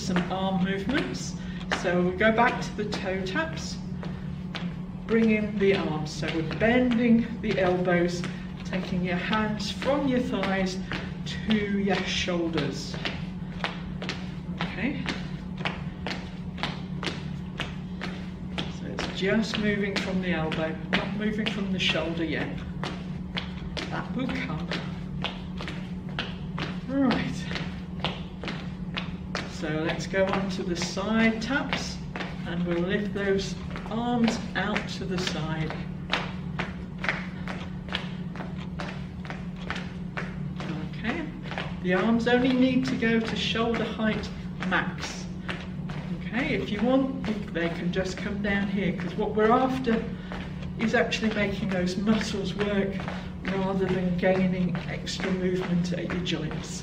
some arm movements. So we'll go back to the toe taps, bring in the arms. So we're bending the elbows, taking your hands from your thighs to your shoulders. Okay. So it's just moving from the elbow, not moving from the shoulder yet. That will come. Right. So let's go on to the side taps, and we'll lift those arms out to the side. Okay, the arms only need to go to shoulder height max. Okay, if you want, they can just come down here, because what we're after is actually making those muscles work rather than gaining extra movement at your joints.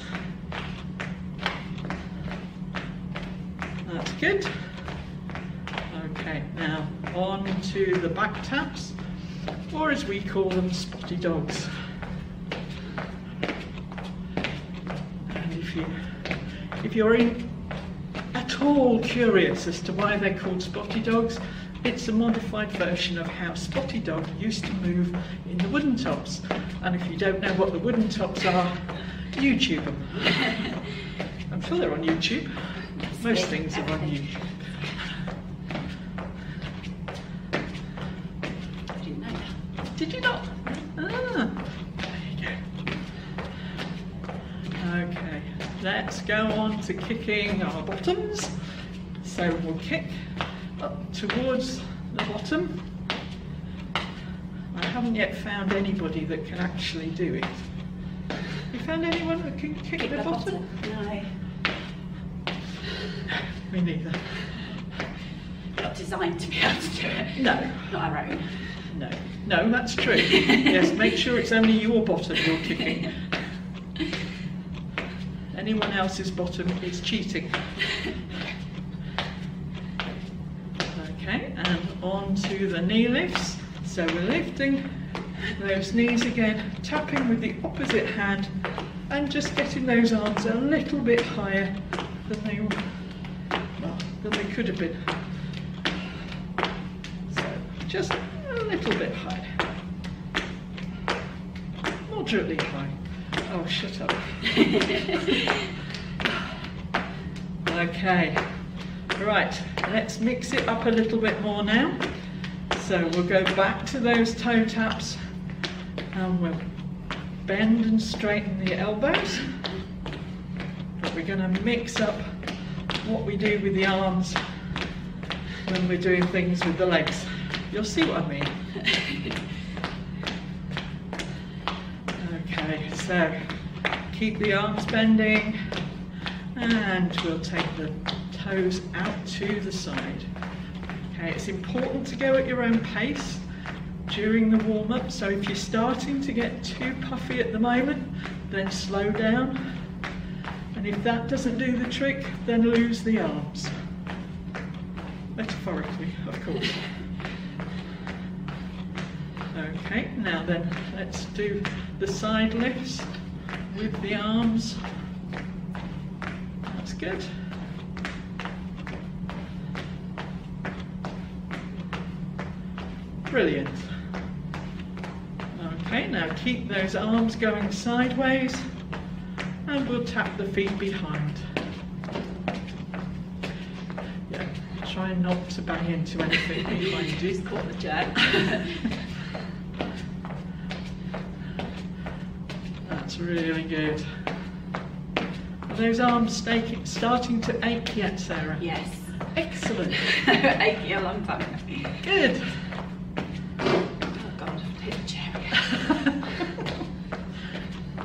That's good. Okay, now on to the back taps, or as we call them, spotty dogs. And if you're at all curious as to why they're called spotty dogs, it's a modified version of how Spotty Dog used to move in the wooden tops. And if you don't know what the wooden tops are, YouTube them. I'm sure they're on YouTube. Most things are on YouTube. I didn't know that. Did you not? Ah, there you go. Okay, let's go on to kicking our bottoms. So we'll kick up towards the bottom. I haven't yet found anybody that can actually do it. You found anyone that can kick the bottom? No. Me neither. Not designed to be able to do it. No. Not our own. No, that's true. Yes, make sure it's only your bottom you're kicking. Anyone else's bottom is cheating. Okay, and on to the knee lifts. So we're lifting those knees again, tapping with the opposite hand, and just getting those arms a little bit higher than they could have been. So just a little bit higher. Moderately high. Oh, shut up. Okay. Right, let's mix it up a little bit more now. So we'll go back to those toe taps, and we'll bend and straighten the elbows. But we're going to mix up what we do with the arms when we're doing things with the legs. You'll see what I mean. Okay, so keep the arms bending, and we'll take the toes out to the side. Okay, it's important to go at your own pace during the warm-up, so if you're starting to get too puffy at the moment, then slow down, and if that doesn't do the trick, then lose the arms. Metaphorically, of course. Okay, now then, let's do the side lifts with the arms. That's good. Brilliant. Okay, now keep those arms going sideways, and we'll tap the feet behind. Yeah, try not to bang into anything behind you. Just caught the jerk. That's really good. Are those arms starting to ache yet, Sarah? Yes. Excellent. Achy a long time ago. Good. Oh God, I've hit the chair again.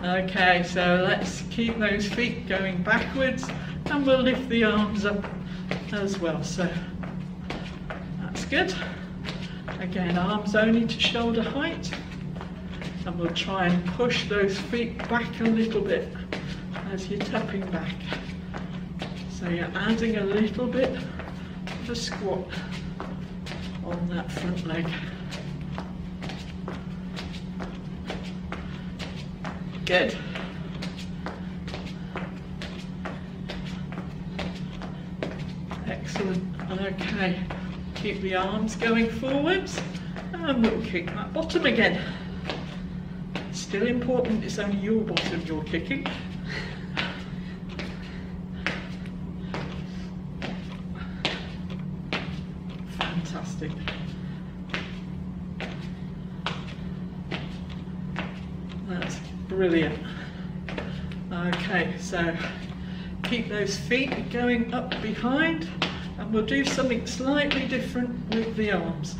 Okay, so let's keep those feet going backwards, and we'll lift the arms up as well. So that's good. Again, arms only to shoulder height, and we'll try and push those feet back a little bit as you're tapping back. So you're adding a little bit of a squat on that front leg. Good. Excellent. Okay, keep the arms going forwards and we'll kick that bottom again. Still important, it's only your bottom you're kicking. Fantastic. That's brilliant. Okay, so keep those feet going up behind and we'll do something slightly different with the arms.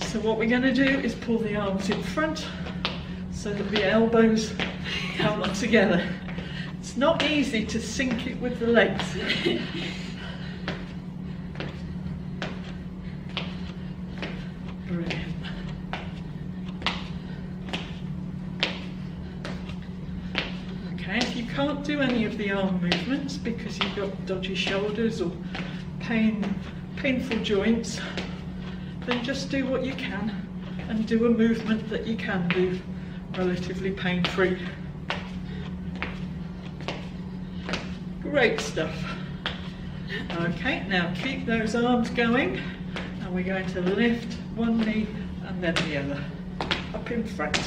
So what we're going to do is pull the arms in front so that the elbows come together. It's not easy to sync it with the legs. Brilliant. Okay, if you can't do any of the arm movements because you've got dodgy shoulders or painful joints, then just do what you can and do a movement that you can do relatively pain-free. Great stuff. Okay, now keep those arms going and we're going to lift one knee and then the other up in front.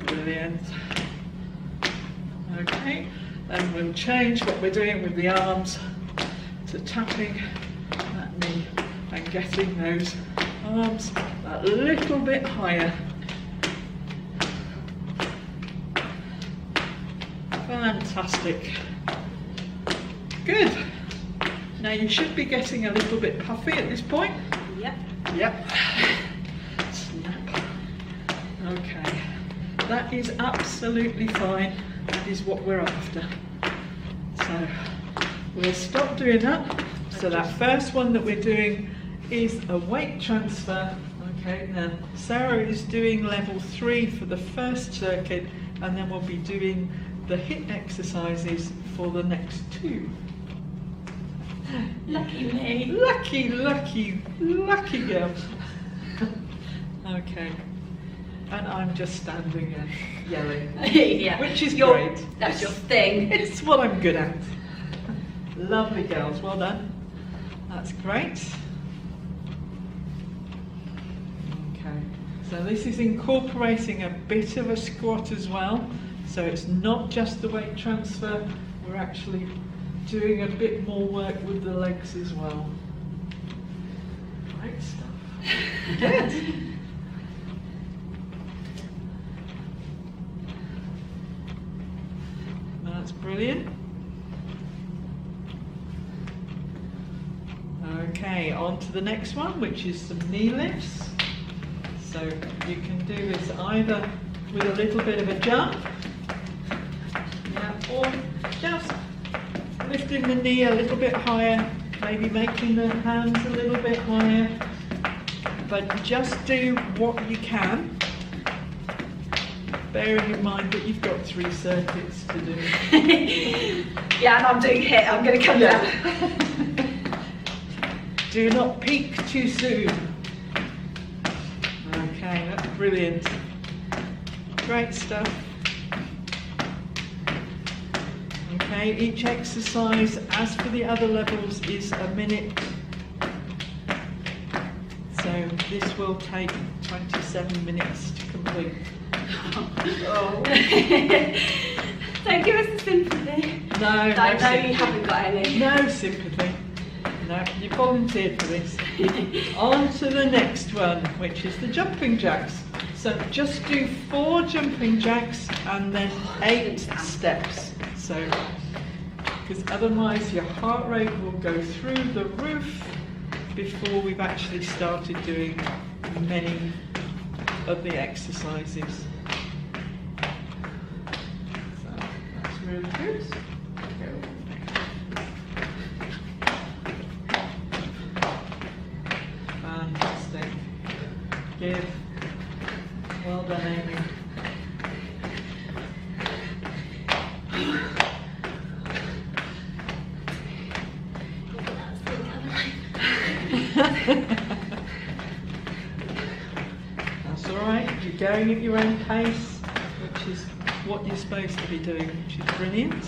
Brilliant. Okay, and we'll change what we're doing with the arms to tapping that knee and getting those arms a little bit higher. Fantastic. Good. Now you should be getting a little bit puffy at this point. Yep. Yep. Snap. Okay. That is absolutely fine. That is what we're after. So we'll stop doing that. So that first one that we're doing is a weight transfer. Okay, now Sarah is doing level 3 for the first circuit and then we'll be doing the HIIT exercises for the next 2. Lucky me. Lucky, lucky, lucky girl. Okay. And I'm just standing and yelling. Yeah. Which is great. That's your thing. It's what I'm good at. Lovely girls, well done. That's great. Okay, so this is incorporating a bit of a squat as well. So it's not just the weight transfer, we're actually doing a bit more work with the legs as well. Great stuff. Good. That's brilliant. Okay, on to the next one, which is some knee lifts. So you can do this either with a little bit of a jump, yeah, or just lifting the knee a little bit higher, maybe making the hands a little bit higher, but just do what you can, bearing in mind that you've got 3 circuits to do. Yeah, and I'm doing HIIT, I'm going to come down. Do not peak too soon. Okay, that's brilliant. Great stuff. Okay, each exercise, as for the other levels, is a minute. So this will take 27 minutes to complete. Oh. Don't give us the sympathy. No, I know sympathy. you haven't got any. No sympathy. No, you volunteered for this. On to the next one, which is the jumping jacks. So just do 4 jumping jacks and then 8 steps. So, because otherwise your heart rate will go through the roof before we've actually started doing many of the exercises. So that's really good. Fantastic. Give. Well done, Amy. That's all right. You're going at your own pace, which is what you're supposed to be doing, which is brilliant.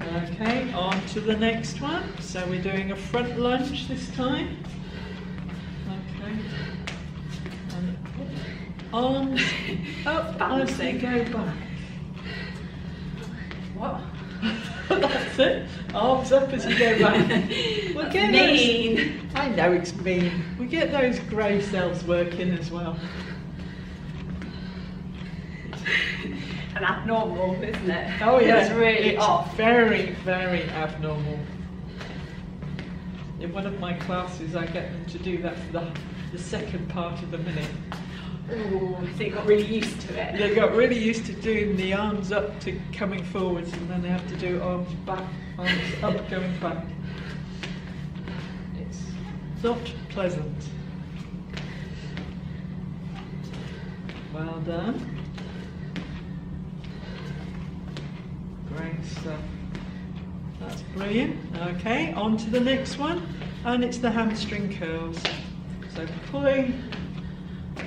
Okay, on to the next one. So we're doing a front lunge this time. Okay. And arms up as you go back. What? That's it. Arms up as you go back. We'll That's get mean. those, I know it's mean. We get those grey cells working as well. And abnormal, isn't it? Oh yeah, It's really it's off. very, very abnormal. In one of my classes, I get them to do that for the second part of the minute. Ooh, so you got really used to it. They got really used to doing the arms up to coming forwards, and then they have to do arms back, arms up, going back. It's not pleasant. Well done. Great stuff. That's brilliant. Okay, on to the next one, and it's the hamstring curls. So pulling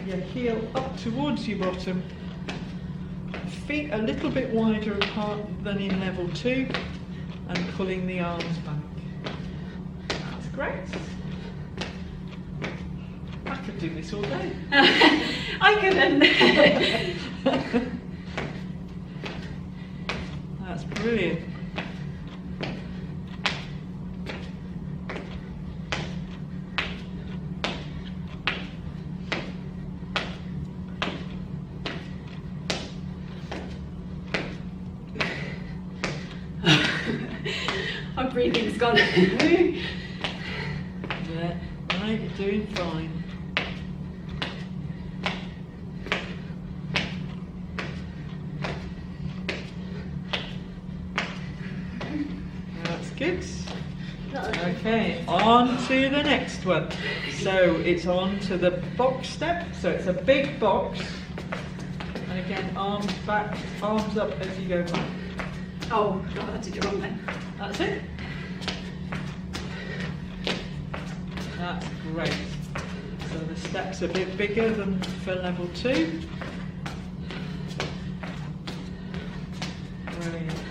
your heel up towards your bottom, feet a little bit wider apart than in level 2, and pulling the arms back. That's great. I could do this all day. I couldn't. That's brilliant. My breathing's gone. Yeah, right, you're doing fine. That's good. Okay, on to the next one. So it's on to the box step. So it's a big box. And again, arms back, arms up as you go back. Oh, God, I did it wrong then. That's it. That's great. So the step's a bit bigger than for level 2. Brilliant.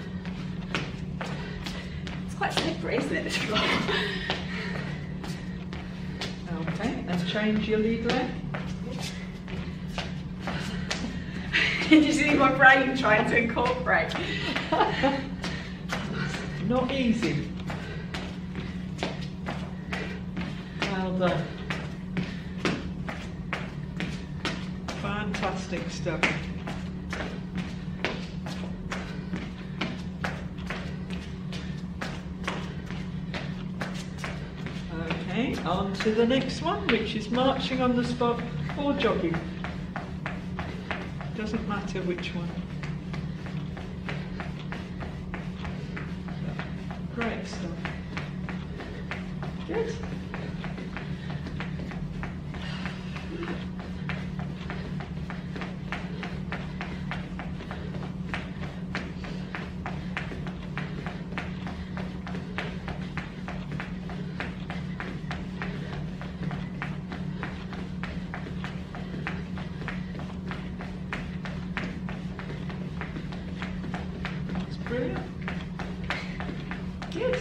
It's quite slippery, isn't it, this floor? Okay, and change your lead leg. Did you see my brain trying to incorporate? Not easy. Well done. Fantastic stuff. Okay, on to the next one, which is marching on the spot or jogging. Doesn't matter which one. Great stuff. Good. That's brilliant. Good.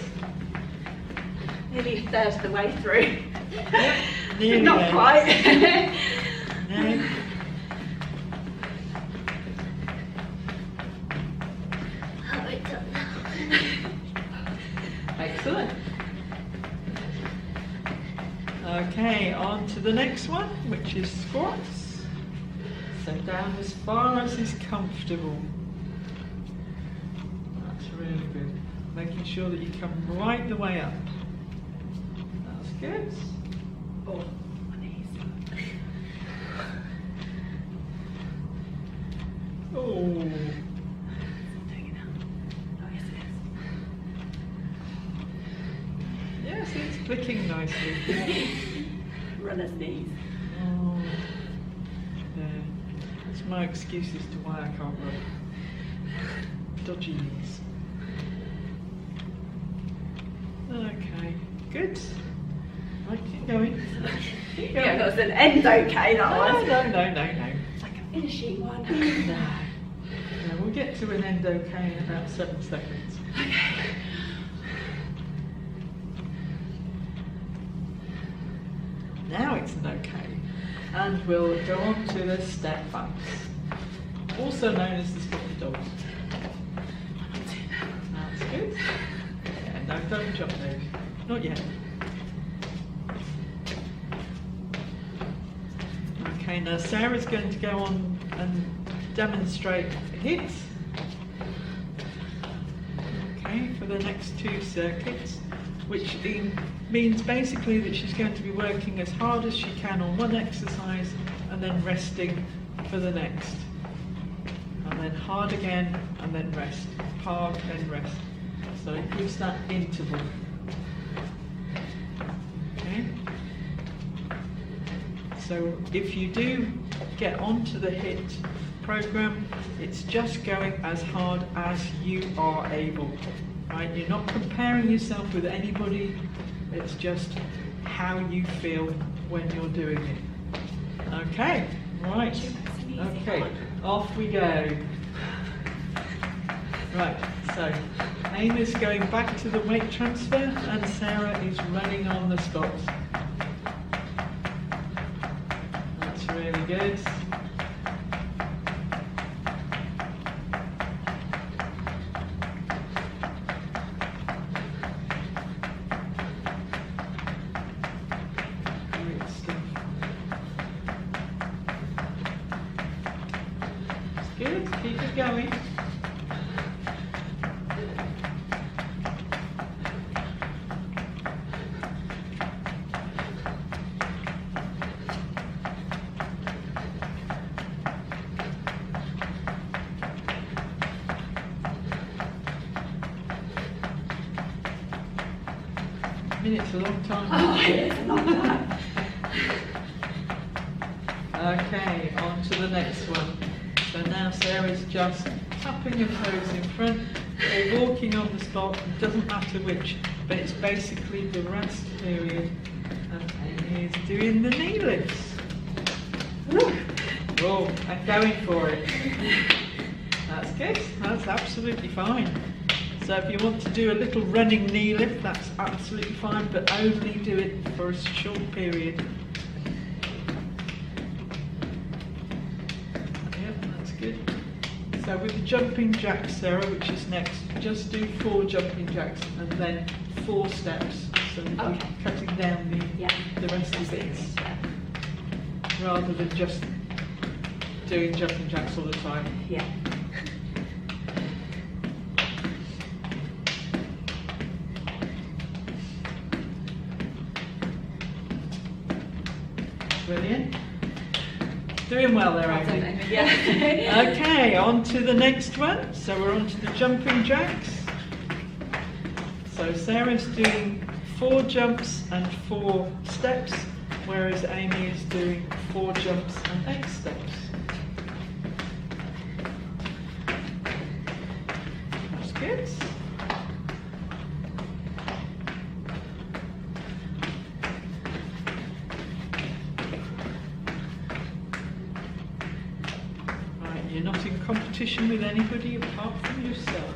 Nearly a third of the way through. Yep, nearly Not there. quite. No. Excellent. Okay, on to the next one, which is squats. So down as far as is comfortable. That's really good. Making sure that you come right the way up. That's good. Oh, my knees. Oh, I'm doing it now. Oh, yes, it yes, it's clicking nicely. is. Runner's knees. Oh, yeah. That's my excuse as to why I can't run. Dodgy knees. Okay, good. Right, keep going. Yeah, that was an endo K, that was. No. It's like a finishing one. No, we'll get to an endo K in about 7 seconds. Okay. Now it's an OK. And we'll go on to the step bumps, also known as the spotted dogs. That's good. Yeah, no, don't jump those. Not yet. Okay, now Sarah's going to go on and demonstrate hits. Okay, for the next 2 circuits, which means basically that she's going to be working as hard as she can on one exercise and then resting for the next. And then hard again and then rest. Hard and rest. So it gives that interval. Okay. So if you do get onto the HIT program, it's just going as hard as you are able. Right? You're not comparing yourself with anybody. It's just how you feel when you're doing it. Okay, right. Okay, off we go. Right, so Amy's going back to the weight transfer and Sarah is running on the spot. That's really good. Great stuff. That's good, keep it going. Minute's a long time. Oh, it's a long time. Okay, on to the next one. So now Sarah's just tapping her toes in front, or walking on the spot, it doesn't matter which, but it's basically the rest period. And Amy is doing the knee lifts. Oh, and going for it. That's good, that's absolutely fine. So if you want to do a little running knee lift, that's absolutely fine, but only do it for a short period. Yep, that's good. So with the jumping jacks, Sarah, which is next, just do 4 jumping jacks and then 4 steps, so that Okay. you're cutting down the rest of it, rather than just doing jumping jacks all the time. Yeah. Brilliant. Doing well there, Amy. Yeah. Okay, on to the next one. So we're on to the jumping jacks. So Sarah's doing 4 jumps and 4 steps, whereas Amy is doing 4 jumps and 8 steps. That's good. Right, you're not in competition with anybody apart from yourself.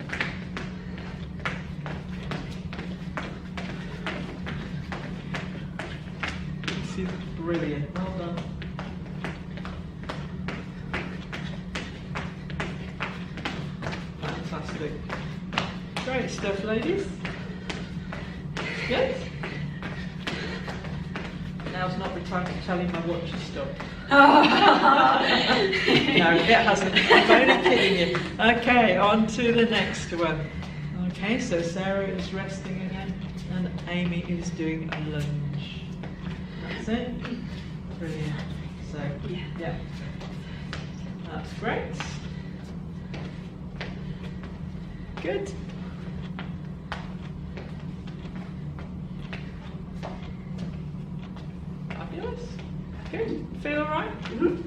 This is brilliant. Well done. Fantastic. Great stuff, ladies. Good. Now's not the time to tell you my watch has stopped. No, it hasn't. I'm only kidding you. Okay, on to the next one. Okay, so Sarah is resting again, and Amy is doing a lunge. That's it. Brilliant. So, yeah. That's great. Good. Fabulous. Good. Feel all right? Mhm.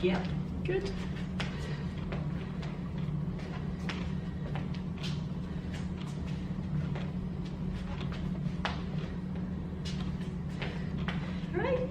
Yeah. Good. Right.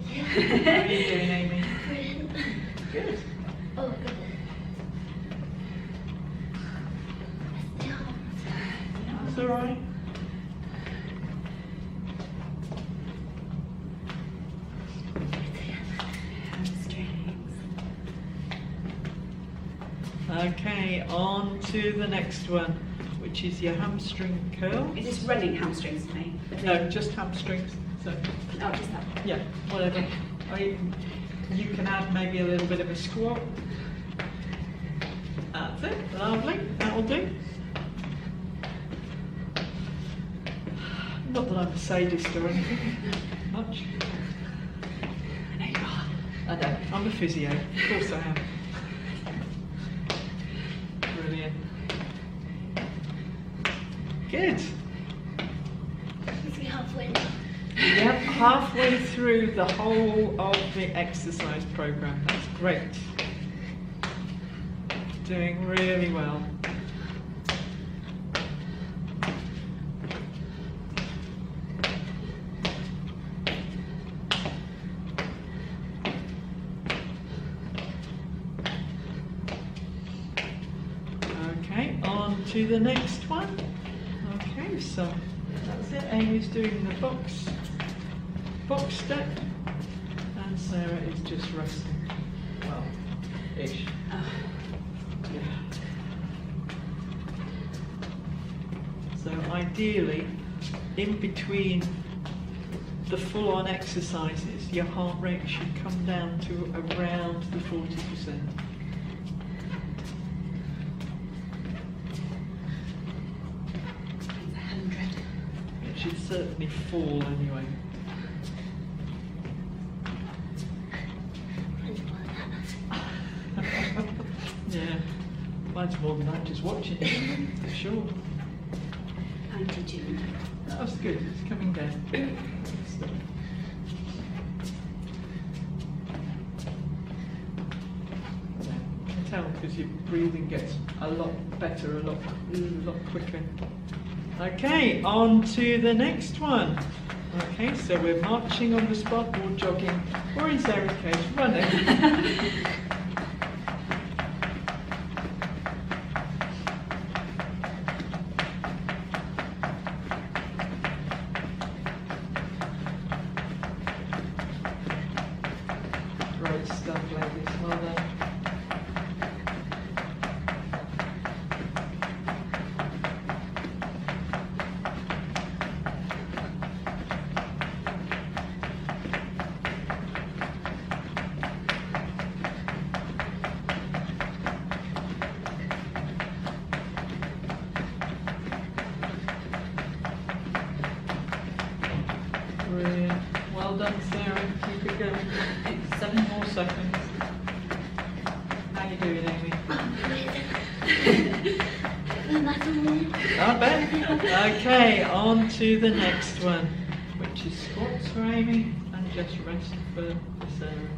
Okay, on to the next one, which is your hamstring curl. Is this running hamstrings for me? No, just hamstrings. So, Oh, just that. yeah, whatever. You can add maybe a little bit of a squat. That's it, lovely, that'll do. Not that I'm a sadist or anything, much. I know you are. I know, I'm a physio, of course I am. Brilliant. Good. Is he halfway now? Yep, halfway through the whole of the exercise program. That's great. Doing really well. Okay, on to the next one. Okay, so that's it. Amy's doing the box step, and Sarah is just resting. Well, ish. Oh. Yeah. So ideally, in between the full-on exercises, your heart rate should come down to around the 40%. It's 100. It should certainly fall anyway. Yeah, mine's more than that, just watching it, for sure. 92. That was good, it's coming down. So, yeah, you can tell because your breathing gets a lot better, a lot quicker. Okay, on to the next one. Okay, so we're marching on the spot or jogging, or in Sarah's case, running. Great stuff, ladies. Well done. Brilliant. Well done, Sarah. Keep it going. 7 more seconds. How you doing, Amy? I bet. Okay, on to the next one, which is squats for Amy and just rest for Sarah.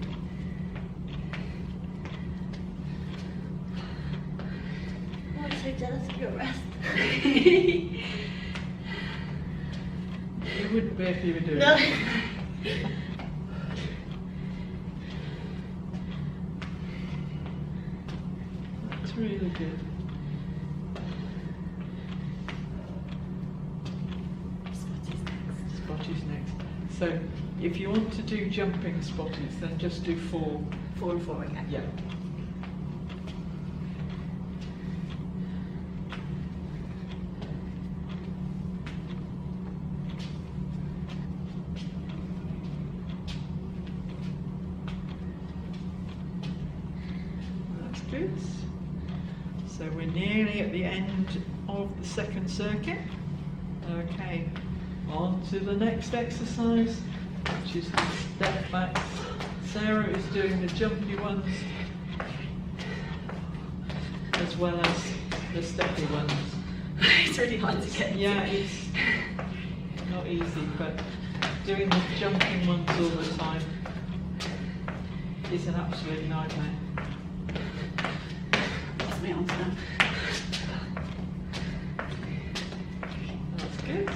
I'm so jealous of your rest. You wouldn't be if you were doing No. it. That's really good. Spotties next. So, if you want to do jumping spotties, then just do 4. 4 and 4 again. Yeah. That's good. So we're nearly at the end of the second circuit. Okay, on to the next exercise, which is the step backs. Sarah is doing the jumpy ones as well as the steppy ones. It's really hard to get. Yeah, it's not easy, but doing the jumping ones all the time is an absolute nightmare. That's me on now. That's good.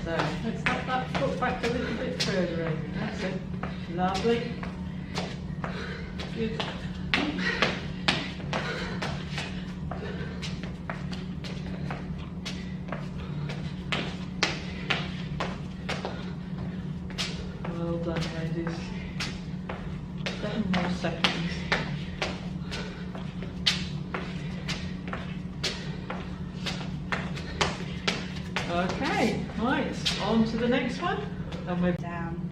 So let's have that foot back a little bit further in. That's it. Lovely. Good. Well done, ladies. 7 more seconds. Okay, right, on to the next one. And we're Down,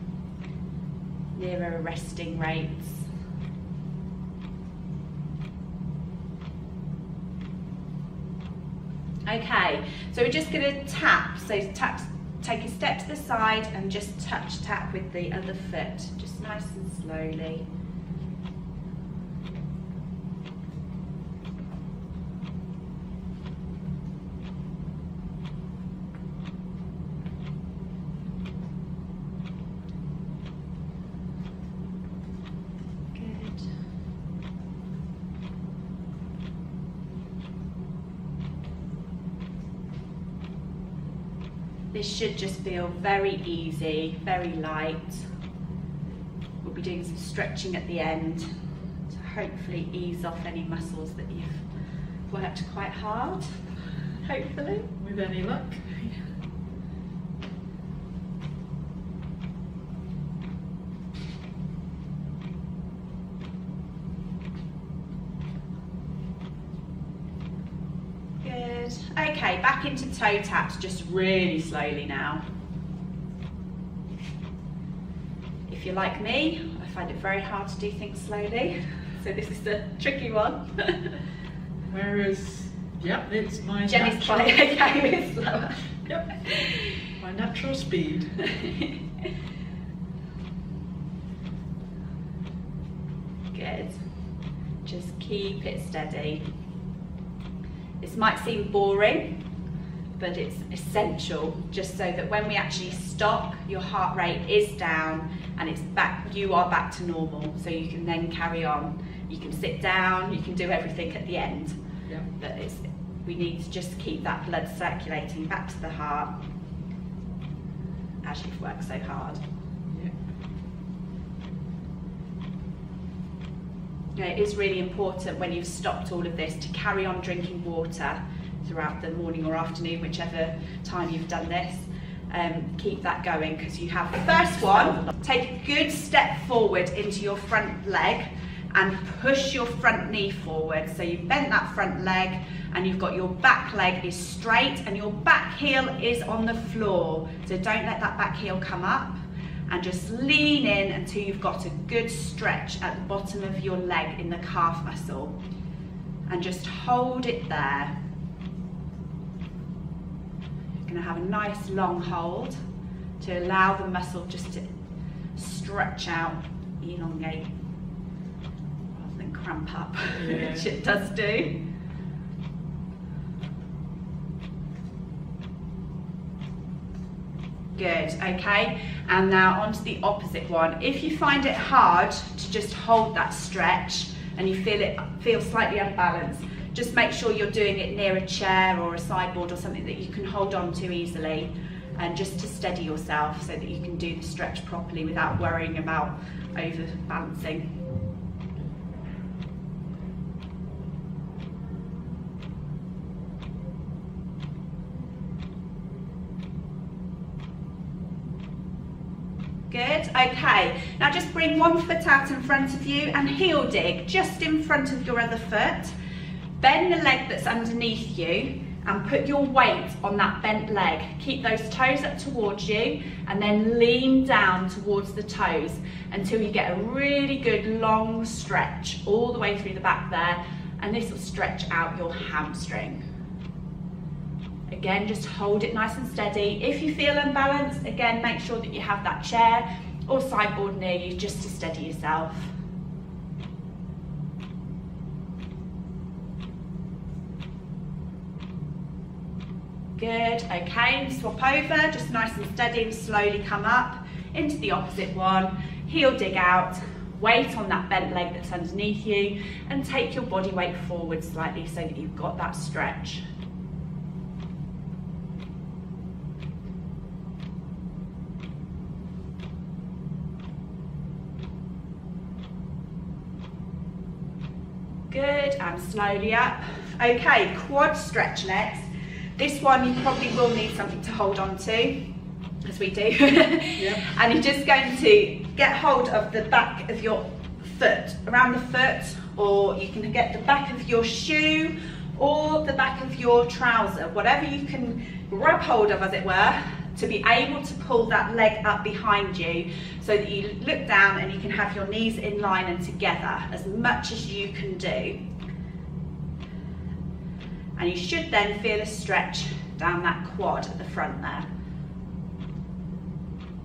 nearer resting rates. Okay, so we're just going to tap, so take a step to the side and just tap with the other foot, just nice and slowly. This should just feel very easy, very light. We'll be doing some stretching at the end to hopefully ease off any muscles that you've worked quite hard, hopefully. with any luck. Good. Okay, back into toe taps, just really slowly now. If you're like me, I find it very hard to do things slowly, so this is the tricky one. Whereas, yeah, it's my Jenny's natural, quite okay with slower. yep, my natural speed. Good. Just keep it steady. This might seem boring, but it's essential just so that when we actually stop, your heart rate is down and it's back, you are back to normal, so you can then carry on. You can sit down, you can do everything at the end. Yeah. But we need to just keep that blood circulating back to the heart as you've worked so hard. Yeah. You know, it is really important when you've stopped all of this to carry on drinking water throughout the morning or afternoon, whichever time you've done this. Keep that going, because you have the first one. Take a good step forward into your front leg and push your front knee forward. So you've bent that front leg and you've got your back leg is straight and your back heel is on the floor. So don't let that back heel come up, and just lean in until you've got a good stretch at the bottom of your leg in the calf muscle, and just hold it there. You're going to have a nice long hold to allow the muscle just to stretch out, elongate, rather than cramp up, Yeah. which it does do. Good, okay, and now onto the opposite one. If you find it hard to just hold that stretch and you feel slightly unbalanced, just make sure you're doing it near a chair or a sideboard or something that you can hold on to easily, and just to steady yourself so that you can do the stretch properly without worrying about overbalancing. Good, okay. Now just bring one foot out in front of you and heel dig just in front of your other foot. Bend the leg that's underneath you and put your weight on that bent leg. Keep those toes up towards you and then lean down towards the toes until you get a really good long stretch all the way through the back there, and this will stretch out your hamstring. Again, just hold it nice and steady. If you feel unbalanced, again, make sure that you have that chair or sideboard near you just to steady yourself. Good, okay, swap over, just nice and steady and slowly come up into the opposite one. Heel dig out, weight on that bent leg that's underneath you, and take your body weight forward slightly so that you've got that stretch. Good, and slowly up. Okay, quad stretch next. This one you probably will need something to hold on to, as we do. Yep. And you're just going to get hold of the back of your foot, around the foot, or you can get the back of your shoe or the back of your trouser, whatever you can grab hold of, as it were, to be able to pull that leg up behind you so that you look down and you can have your knees in line and together as much as you can do. And you should then feel a stretch down that quad at the front there.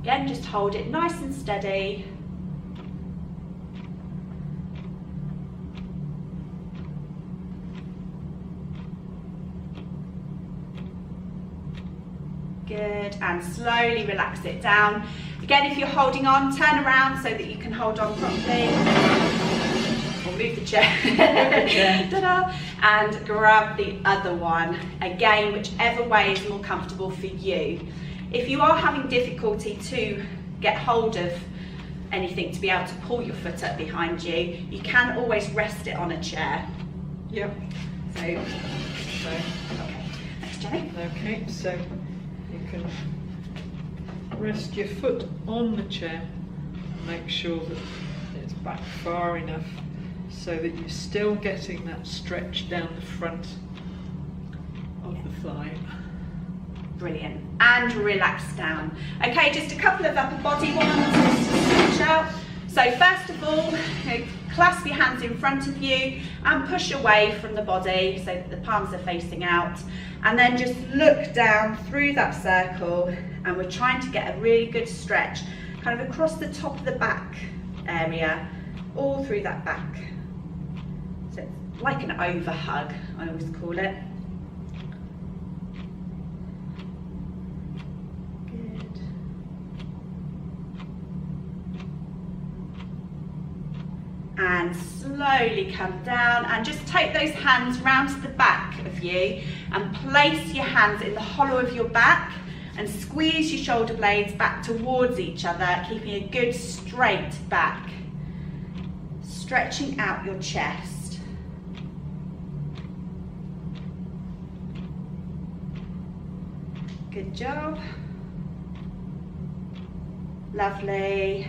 Again, just hold it nice and steady. Good, and slowly relax it down. Again, if you're holding on, turn around so that you can hold on properly. Or move the chair. Ta-da. And grab the other one. Again, whichever way is more comfortable for you. If you are having difficulty to get hold of anything to be able to pull your foot up behind you, you can always rest it on a chair. Yep. Okay. Thanks, Jenny. Okay, so you can rest your foot on the chair and make sure that it's back far enough so that you're still getting that stretch down the front of the thigh. Brilliant. And relax down. Okay, just a couple of upper body ones just to stretch out. So first of all, clasp your hands in front of you and push away from the body so that the palms are facing out. And then just look down through that circle, and we're trying to get a really good stretch kind of across the top of the back area, all through that back. So it's like an overhug, I always call it. Good. And slowly come down and just take those hands round to the back of you and place your hands in the hollow of your back and squeeze your shoulder blades back towards each other, keeping a good straight back. Stretching out your chest. Good job. Lovely.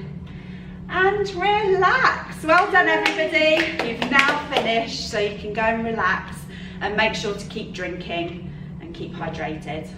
And relax. Well done, everybody. You've now finished, so you can go and relax and make sure to keep drinking and keep hydrated.